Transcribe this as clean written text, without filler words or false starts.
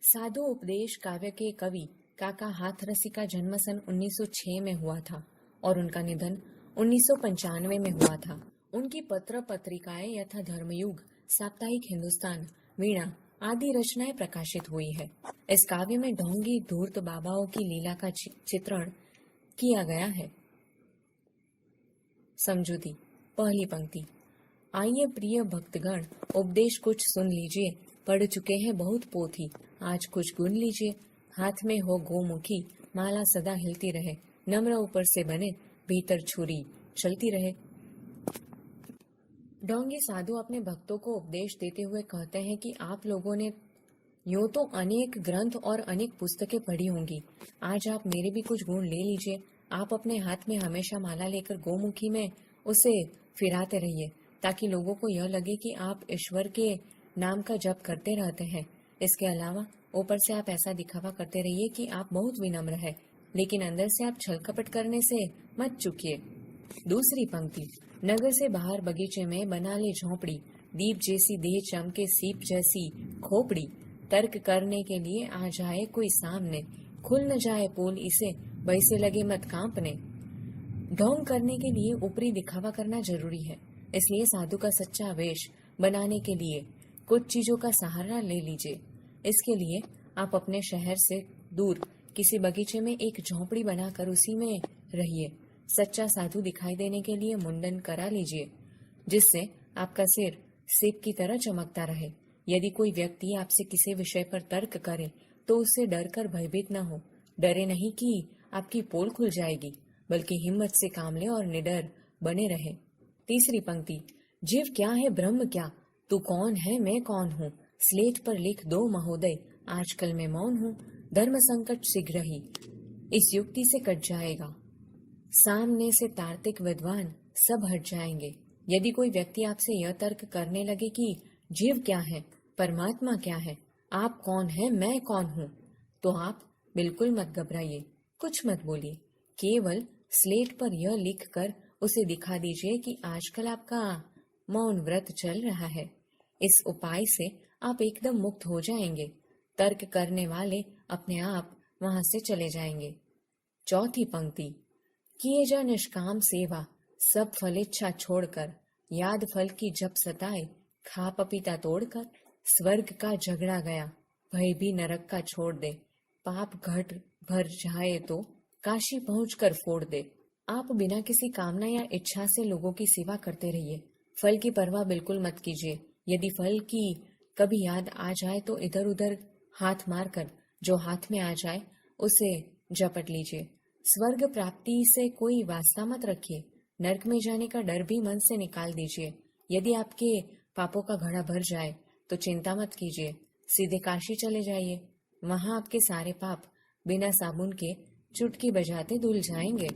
साधु उपदेश काव्य के कवि काका हाथरसी का जन्म सन 1906 में हुआ था और उनका निधन 1995 में हुआ था। उनकी पत्र पत्रिकाएं यथा धर्मयुग, साप्ताहिक हिंदुस्तान, वीणा आदि रचनाएं प्रकाशित हुई है। इस काव्य में ढोंगी धूर्त बाबाओं की लीला का चित्रण किया गया है। समझूती। पहली पंक्ति। आइए प्रिय भक्तगण, उपदेश कुछ सुन लीजिए। पढ़ चुके हैं बहुत पोथी, आज कुछ गुन लीजिए। हाथ में हो गोमुखी, माला सदा हिलती रहे। नम्र ऊपर से बने, भीतर छुरी चलती रहे। ढोंगी साधु अपने भक्तों को उपदेश देते हुए कहते हैं कि आप लोगों ने यूं तो अनेक ग्रंथ और अनेक पुस्तकें पढ़ी होंगी, आज आप मेरे भी कुछ गुण ले लीजिए। आप अपने हाथ में हमेशा माला लेकर गोमुखी में उसे फिराते रहिए, ताकि लोगों को यह लगे कि आप ईश्वर के नाम का जप करते रहते हैं। इसके अलावा ऊपर से आप ऐसा दिखावा करते रहिए कि आप बहुत विनम्र है, लेकिन अंदर से आप छल कपट करने से मत चूकिए। दूसरी पंक्ति। नगर से बाहर बगीचे में बना ले झोंपड़ी, दीप जैसी देह चमके सीप जैसी खोपड़ी। तर्क करने के लिए आ जाए कोई सामने, खुल न जाए पोल इसे, वैसे लगे मत कांपने। ढोंग करने के लिए ऊपरी दिखावा करना जरूरी है, इसलिए साधु का सच्चा वेश बनाने के लिए कुछ चीजों का सहारा ले लीजिए। इसके लिए आप अपने शहर से दूर किसी बगीचे में एक झोंपड़ी बनाकर उसी में रहिए। सच्चा साधु दिखाई देने के लिए मुंडन करा लीजिए, जिससे आपका सिर सीप की तरह चमकता रहे। यदि कोई व्यक्ति आपसे किसी विषय पर तर्क करे तो उससे डरकर भयभीत न हो। डरे नहीं कि आपकी पोल खुल जाएगी, बल्कि हिम्मत से काम ले और निडर बने रहे। तीसरी पंक्ति। जीव क्या है ब्रह्म क्या, तू कौन है मैं कौन हूँ, स्लेट पर लिख दो महोदय, आजकल मैं मौन हूँ। धर्म संकट शीघ्र ही इस युक्ति से कट जाएगा, सामने से तार्किक विद्वान सब हट जाएंगे। यदि कोई व्यक्ति आपसे यह तर्क करने लगे कि जीव क्या है, परमात्मा क्या है, आप कौन है मैं कौन हूँ, तो आप बिल्कुल मत घबराइए, कुछ मत बोलिए। केवल स्लेट पर यह लिखकर उसे दिखा दीजिए कि आजकल आपका मौन व्रत चल रहा है। इस उपाय से आप एकदम मुक्त हो जाएंगे। तर्क करने वाले अपने आप वहां से चले जाएंगे। चौथी पंक्ति। किए जा निष्काम सेवा, सब फल इच्छा छोड़कर, याद फल की जब सताए, खा पपीता तोड़कर। स्वर्ग का झगड़ा गया, भय भी नरक का छोड़ दे, पाप घट भर जाए तो काशी पहुंचकर फोड़ दे। आप बिना किसी कामना या इच्छा से लोगों की सेवा करते रहिए। फल की परवाह बिल्कुल मत कीजिए। यदि फल की कभी याद आ जाए तो इधर उधर हाथ मारकर जो हाथ में आ जाए उसे झपट लीजिए। स्वर्ग प्राप्ति से कोई वास्ता मत रखिए। नरक में जाने का डर भी मन से निकाल दीजिए। यदि आपके पापों का घड़ा भर जाए तो चिंता मत कीजिए, सीधे काशी चले जाइए। वहां आपके सारे पाप बिना साबुन के चुटकी बजाते धुल जाएंगे।